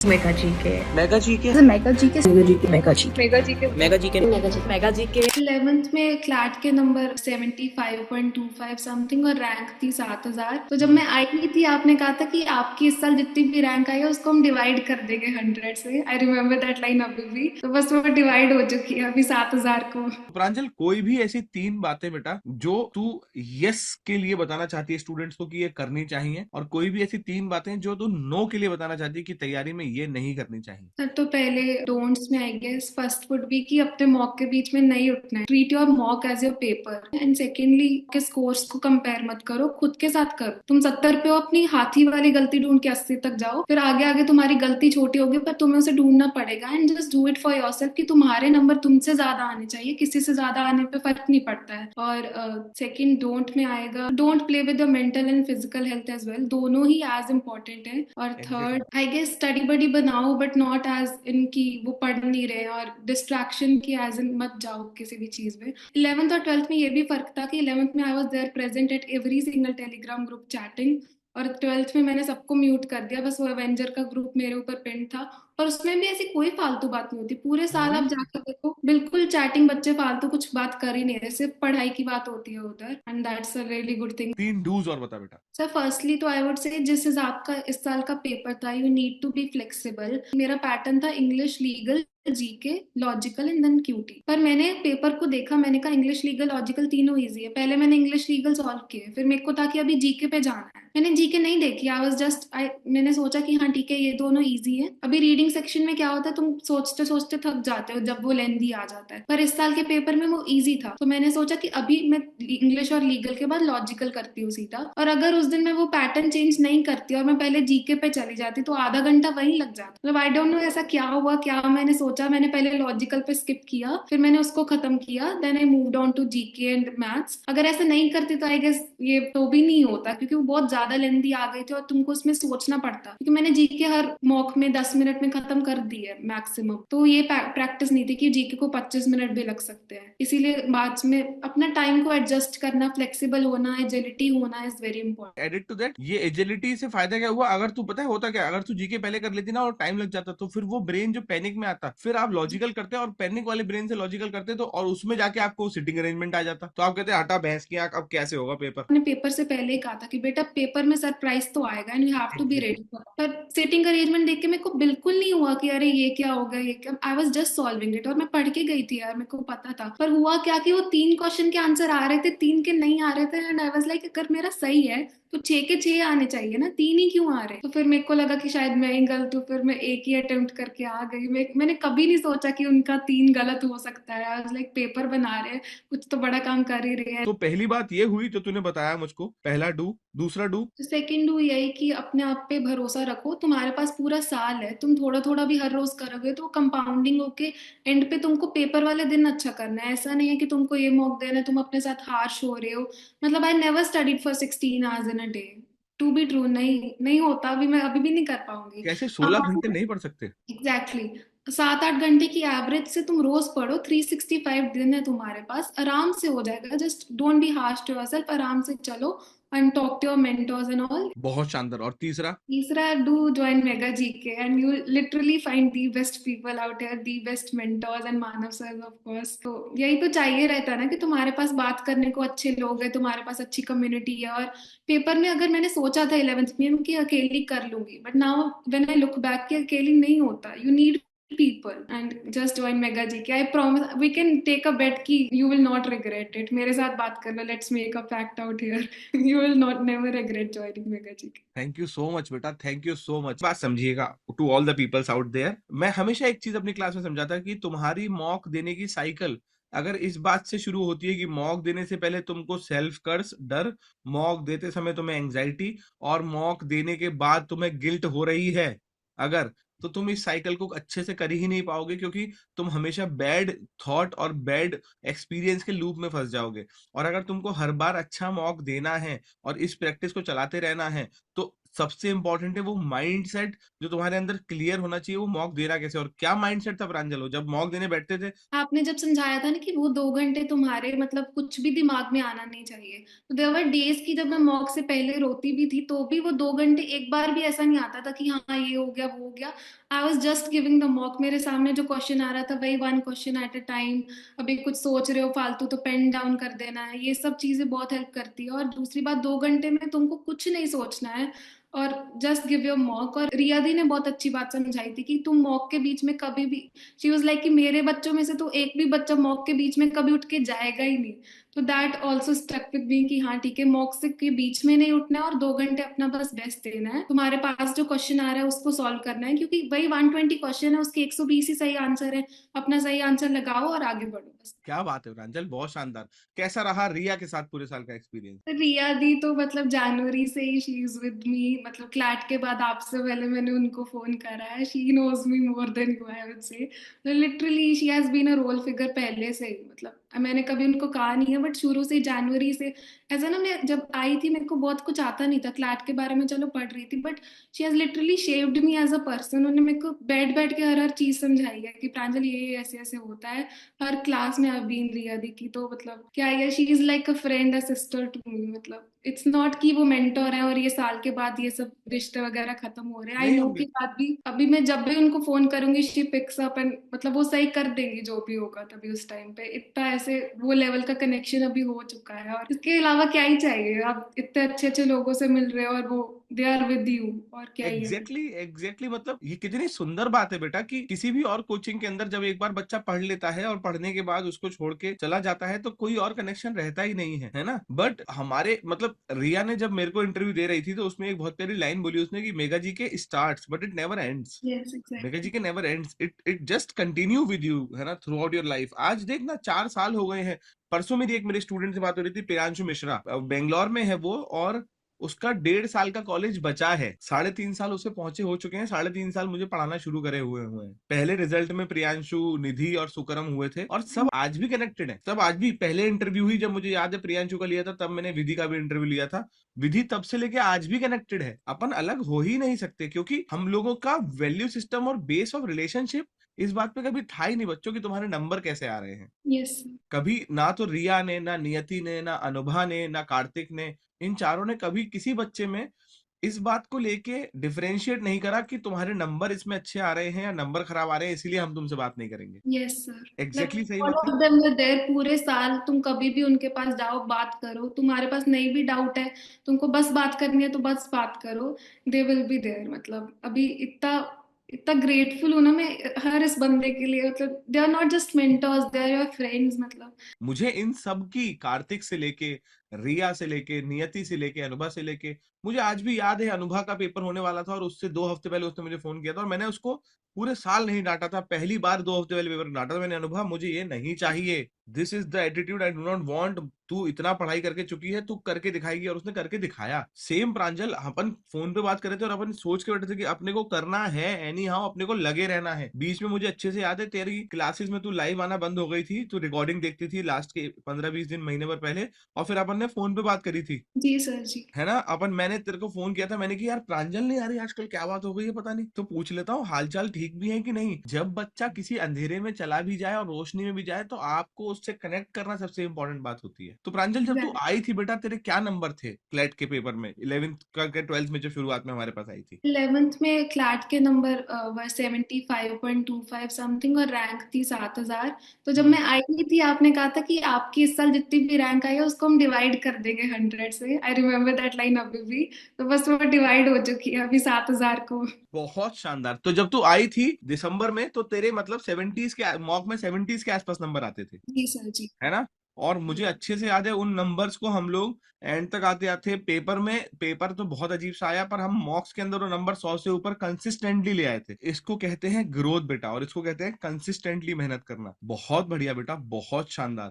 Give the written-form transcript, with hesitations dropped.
Mega GK mega GK mega GK mega GK mega GK mega GK mega GK mega GK 11th में CLAT के number 75.25 something और rank थी 7000। तो जब मैं आई थी आपने कहा था कि आपकी इस साल जितनी भी रैंक आई है उसको हम डिवाइड कर देंगे 100 से। आई रिमेम्बर दैट लाइन अभी भी। तो बस वो डिवाइड हो चुकी है अभी 7000 को। प्रांजल, कोई भी ऐसी 3 बातें बेटा जो तू यस के लिए बताना चाहती है स्टूडेंट्स को कि ये करनी चाहिए, और कोई भी ऐसी 3 बातें जो तू नो के लिए बताना चाहती है कि तैयारी में ये नहीं करनी चाहिए। सर तो पहले डोंट्स में I guess first would be कि अपने मॉक के बीच में नहीं उठना है। Treat your mock as your paper. And secondly के स्कोर्स को कंपेयर मत करो, खुद के साथ करो। तुम 70 पे हो, अपनी हाथी वाली गलती ढूंढ के 80 तक जाओ, फिर आगे आगे तुम्हारी गलती छोटी होगी पर तुम्हें उसे ढूंढना पड़ेगा। And just do it for yourself कि तुम्हारे नंबर तुमसे ज्यादा आने चाहिए, किसी से ज्यादा आने पे फर्क नहीं पड़ता है। और सेकेंड डोंट में आएगा don't play with your mental and physical health as well. दोनों ही एज इम्पोर्टेंट है। और third I guess study buddy बनाओ बट नॉट एज इनकी वो पढ़ नहीं रहे, और डिस्ट्रैक्शन की एज इन मत जाओ किसी भी चीज में। 11th और 12th में ये भी फर्क था कि 11th में I was there present at every single Telegram group chatting, और 12th में मैंने सबको म्यूट कर दिया। बस वो एवेंजर का ग्रुप मेरे ऊपर पिन था, और उसमें भी ऐसी कोई फालतू बात नहीं होती। पूरे साल आप जाकर देखो, बिल्कुल चैटिंग, बच्चे फालतू कुछ बात कर ही नहीं रहे, सिर्फ पढ़ाई की बात होती है उधर। And that's a really good thing. 3 dos और बता बेटा। सर फर्स्टली तो आई वुड से जिस हिसाब का इस साल का पेपर था, you need to be flexible. मेरा पैटर्न था English, legal, GK, logical and then QT. पर मैंने पेपर को देखा, मैंने कहा इंग्लिश, लीगल, लॉजिकल तीनों इजी है। पहले मैंने इंग्लिश लीगल सॉल्व किए, फिर मेरे को था कि अभी जीके पे जाना है। मैंने जीके नहीं देखी, आई वाज जस्ट मैंने सोचा कि हाँ ठीक है ये दोनों इजी है। अभी रीडिंग सेक्शन में क्या होता है, तुम सोचते सोचते थक जाते हो जब वो लेंदी आ जाता है, पर इस साल के पेपर में वो इजी था। तो मैंने सोचा कि अभी मैं इंग्लिश और लीगल के बाद लॉजिकल करती हूँ सीधा। और अगर उस दिन मैं वो पैटर्न चेंज नहीं करती और मैं पहले जीके पे चली जाती तो आधा घंटा वहीं लग जाता। मतलब आई डोंट नो ऐसा क्या हुआ, क्या मैंने सोचा, मैंने पहले लॉजिकल पे स्किप किया, फिर मैंने उसको खत्म किया, then I moved on to GK and maths. अगर ऐसा नहीं करती तो आई गेस ये तो भी नहीं होता, क्योंकि वो बहुत ज्यादा लेंदी आ गई थी और तुमको उसमें सोचना पड़ता। क्योंकि मैंने जीके हर मॉक में 10 मिनट में खत्म कर दी है मैक्सिमम, तो ये प्रैक्टिस नहीं थी कि जीके को 25 मिनट भी लग सकते हैं। इसीलिए बाद में अपना टाइम को एडजस्ट करना, फ्लेक्सिबल होना, एजिलिटी होना is very important. Added to that, ये एजिलिटी से फायदा क्या हुआ, अगर तू पता है होता क्या, अगर तू जीके पहले कर लेती ना और टाइम लग जाता तो फिर वो ब्रेन जो पैनिक में आता, फिर आप लॉजिकल करते और पैनिक वाले ब्रेन से लॉजिकल करते तो, और उसमें जाके आपको सिटिंग अरेंजमेंट आ जाता, तो आप कहते हटा भैंस की आंख, अब कैसे होगा पेपर। अपने पेपर से पहले ही कहा था कि बेटा पेपर में सरप्राइज तो आएगा and you have to be ready for. पर सिटिंग अरेंजमेंट देख के मेरे को बिल्कुल नहीं हुआ कि अरे ये क्या होगा, ये क्या। I was just solving it, और मैं पढ़ के गई थी यार, मेरे को पता था। पर हुआ क्या कि वो 3 क्वेश्चन के आंसर आ रहे थे, 3 के नहीं आ रहे थे। एंड आई वाज लाइक अगर मेरा सही है तो 6 के 6 आने चाहिए ना, 3 ही क्यों आ रहे। तो फिर मेरे को लगा कि शायद मैं ही गलत हूँ, फिर मैं एक ही अटेम्प्ट करके आ गई। मैंने कभी नहीं सोचा कि उनका 3 गलत हो सकता है। आई वाज लाइक पेपर बना रहे हैं, कुछ तो बड़ा काम कर ही रहे हैं। तो पहली बात ये हुई जो तूने बताया मुझको, पहला डू। दूसरा डू? तो सेकेंड डू यही कि अपने आप पे भरोसा रखो। तुम्हारे पास पूरा साल है, तुम थोड़ा थोड़ा भी हर रोज करोगे तो कंपाउंडिंग होके एंड पे तुमको पेपर वाले दिन अच्छा करना है। ऐसा नहीं है कि तुमको ये मॉक देना है, तुम अपने साथ हार्श हो रहे हो। मतलब I never studied for 16 hours in a day. To be true, नहीं नहीं होता। अभी मैं अभी भी नहीं कर पाऊंगी। कैसे 16 घंटे नहीं पढ़ सकते? Exactly exactly. 7-8 घंटे की एवरेज से तुम रोज पढ़ो, 365 दिन है तुम्हारे पास, आराम से हो जाएगा। Just don't be harsh to yourself, आराम से चलो and talk to your mentors and all. बहुत शानदार। और तीसरा? तीसरा, do join mega GK and you literally find the best people out here, the best mentors and Manav sir of course. तो यही तो चाहिए रहता है ना कि तुम्हारे पास बात करने को अच्छे लोग हैं, तुम्हारे पास अच्छी कम्युनिटी है। और पेपर में अगर मैंने सोचा था 11th में कि अकेली कर लूंगी, but now when I look back कि अकेली नहीं होता, you need people and just join mega gk. I promise we can take a bet कि you will not regret it. मेरे साथ बात कर लो, let's make a fact out here. You will not never regret joining mega gk. Thank you so much बेटा, thank you so much. बात समझिएगा to all the peoples out there, मैं हमेशा एक चीज अपनी क्लास में समझाता कि तुम्हारी मॉक देने की साइकिल अगर इस बात से शुरू होती है कि मॉक देने से पहले तुमको सेल्फ कर्स, डर, मॉक देते समय तुम्हें एंजाइटी, और मॉक देने के बाद तुम्हें गिल्ट हो रही है अगर, तो तुम इस साइकिल को अच्छे से कर ही नहीं पाओगे, क्योंकि तुम हमेशा बैड थॉट और बैड एक्सपीरियंस के लूप में फंस जाओगे। और अगर तुमको हर बार अच्छा मॉक देना है और इस प्रैक्टिस को चलाते रहना है, तो सबसे इंपॉर्टेंट है वो माइंडसेट जो तुम्हारे अंदर क्लियर होना चाहिए, वो मॉक देना कैसे। और क्या माइंडसेट था प्रांजल जब मॉक देने बैठते थे? आपने जब समझाया था ना कि वो 2 घंटे तुम्हारे मतलब कुछ भी दिमाग में आना नहीं चाहिए, तो देयर वर डेज की जब मैं मॉक से पहले रोती भी थी तो भी वो 2 घंटे एक बार भी ऐसा नहीं आता था कि हाँ ये हो गया वो हो गया। I was just giving the mock, मेरे सामने जो क्वेश्चन आ रहा था वही 1 क्वेश्चन एट अ टाइम, अभी कुछ सोच रहे हो फालतू तो पेन डाउन कर देना है, ये सब चीजें बहुत हेल्प करती है। और दूसरी बात, 2 घंटे में तुमको कुछ नहीं सोचना है और जस्ट गिव योर मॉक। और रिया दी ने बहुत अच्छी बात समझाई थी कि तुम मॉक के बीच में कभी भी, शी वाज लाइक कि मेरे बच्चों में से तो एक भी बच्चा मॉक के बीच में कभी उठ के जाएगा ही नहीं। तो that also stuck with me कि हाँ ठीक है, मॉक से के बीच में नहीं उठना है और 2 घंटे अपना बस बेस्ट देना है। तुम्हारे पास जो क्वेश्चन आ रहा है उसको सॉल्व करना है, क्योंकि वही 120 क्वेश्चन है, उसके 120 ही सही आंसर है, अपना सही आंसर लगाओ और आगे बढ़ो बस। क्या बात है प्रांजल, बहुत शानदार। कैसा रहा रिया के साथ पूरे साल का एक्सपीरियंस? रिया दी तो मतलब जनवरी से ही शी इज विद मी, मतलब क्लैट के बाद आपसे पहले मैंने उनको फोन करा है। She knows me more than you, I would say. Literally she has been a role figure पहले से ही, मतलब मैंने कभी उनको कहा नहीं है बट शुरू से जनवरी से ऐसा ना, मैं जब आई थी मेरे को बहुत कुछ आता नहीं था क्लैट के बारे में, चलो पढ़ रही थी, but she has literally shaped me as a person. उन्होंने मेरे को बैठ बैठ के हर हर चीज समझाई है कि प्रांजल ये ऐसे ऐसे होता है। हर क्लास में आई बीन रिया दी की, तो मतलब क्या है, she is like a friend, a sister to me. मतलब इट्स नॉट कि वो मेंटर है और ये साल के बाद ये सब रिश्ते वगैरह खत्म हो रहे हैं, आई नहीं नो होंगे। कि बाद भी अभी मैं जब भी उनको फोन करूंगी शी पिक्स अप एंड मतलब वो सही कर देंगी जो भी होगा तभी उस टाइम पे। इतना ऐसे वो लेवल का कनेक्शन अभी हो चुका है, और इसके अलावा क्या ही चाहिए। आप इतने अच्छे अच्छे लोगों से मिल रहे हो और वो दे आर विद यू, और क्या ही है। एग्जैक्टली मतलब ये कितनी सुंदर बात है बेटा कि किसी भी और कोचिंग के अंदर जब एक बार बच्चा पढ़ लेता है और पढ़ने के बाद उसको छोड़ के चला जाता है तो कोई और कनेक्शन रहता ही नहीं है, है ना। बट हमारे मतलब रिया ने जब मेरे को इंटरव्यू दे रही थी तो उसमें एक बहुत प्यारी लाइन बोली उसने कि मेगा जी के starts but it never ends. Yes mega G exactly. के never ends, it just continue with you, है ना, थ्रू आउट योर लाइफ। आज देखना 4 साल हो गए हैं। परसों मेरी एक मेरे स्टूडेंट से बात हो रही थी, प्रियांशु मिश्रा, बेंगलोर में है वो, और उसका 1.5 साल का कॉलेज बचा है। 3.5 साल उसे पहुंचे हो चुके हैं, 3.5 साल मुझे पढ़ाना शुरू करे हुए हैं। पहले रिजल्ट में प्रियांशु, निधि और सुकरम हुए थे और सब आज भी कनेक्टेड है। सब आज भी, पहले इंटरव्यू ही जब मुझे याद है प्रियांशु का लिया था तब मैंने विधि का भी इंटरव्यू लिया था। विधि तब से लेके आज भी कनेक्टेड है। अपन अलग हो ही नहीं सकते क्योंकि हम लोगों का वैल्यू सिस्टम और बेस ऑफ रिलेशनशिप इस बात पे कभी था ही नहीं बच्चों की तुम्हारे नंबर कैसे आ रहे हैं। यस। कभी ना तो रिया ने, ना नियति ने, ना अनुभा ने, ना कार्तिक ने, इन चारों ने कभी किसी बच्चे में इस बात को लेके डिफरेंशिएट नहीं करा कि तुम्हारे नंबर इसमें अच्छे आ रहे हैं या नंबर खराब आ रहे हैं इसलिए हम तुमसे बात नहीं करेंगे। Yes sir. लाइक एग्जैक्टली सही ऑल बात है। ऑफ देम वर देयर पूरे साल, तुम कभी भी उनके पास जाओ बात करो, तुम्हारे पास नहीं भी डाउट है, तुमको बस बात करनी है तो बस बात करो, दे विल बी देयर। मतलब अभी इतना इतना ग्रेटफुल हूं ना मैं हर इस बंदे के लिए, मतलब they are not just mentors, they are your friends. मतलब मुझे इन सब की, कार्तिक से लेके, रिया से लेके, नियति से लेके, अनुभा से लेके, मुझे आज भी याद है अनुभा का पेपर होने वाला था और उससे 2 हफ्ते पहले उसने मुझे फोन किया था और मैंने उसको पूरे साल नहीं डांटा था, पहली बार 2 हफ्ते पहले पेपर डांटा था मैंने। अनुभा मुझे ये नहीं चाहिए, this is the attitude I do not want. तू इतना पढ़ाई करके चुकी है, तू करके दिखाएगी, और उसने करके दिखाया। सेम प्रांजल, अपन फोन पे बात कर रहे थे और अपन सोच के बैठे थे कि अपने को करना है एनी हाउ, अपने को लगे रहना है। बीच में मुझे अच्छे से याद है तेरी क्लासेस में तू लाइव आना बंद हो गई थी, तू रिकॉर्डिंग देखती थी लास्ट के 15-20 दिन, महीने भर पहले, और फिर अपन ने फोन पे बात करी थी, जी सर जी। है ना। अपन, मैंने तेरे को फोन किया था, मैंने कि यार प्रांजल नहीं आ रही आजकल, क्या बात हो गई है पता नहीं, तो पूछ लेता हूँ हालचाल ठीक भी है कि नहीं। जब बच्चा किसी अंधेरे में चला भी जाए और रोशनी में भी जाए तो आपको उससे कनेक्ट करना सबसे इंपॉर्टेंट बात होती है। तो प्रांजल जब तू आई थी बेटा, तेरे क्या नंबर थे क्लेट के पेपर में, 11th का 12th में जब शुरुआत में हमारे पास आई थी? 11th में क्लैट के नंबर वर 75.25 समथिंग और रैंक थी 7,000। तो जब मैं आई थी आपने कहा था कि आपकी इस साल जितनी भी रैंक आई है उसको हम डिवाइड कर देंगे 100 से। आई रिमेम्बर दैट लाइन अभी भी। तो बस वो डिवाइड हो चुकी है अभी 7,000 को। बहुत शानदार। तो जब तू आई थी दिसंबर में तो तेरे मतलब 70s के मॉक में 70s के आसपास नंबर आते थे, जी सर जी। है ना। और मुझे अच्छे से याद है उन नंबर्स को हम लोग एंड तक आते आते पेपर में, पेपर तो बहुत अजीब सा आया पर हम मॉक्स के अंदर वो नंबर 100 से ऊपर कंसिस्टेंटली ले आए थे। इसको कहते हैं ग्रोथ बेटा, और इसको कहते हैं कंसिस्टेंटली मेहनत करना। बहुत बढ़िया बेटा, बहुत शानदार।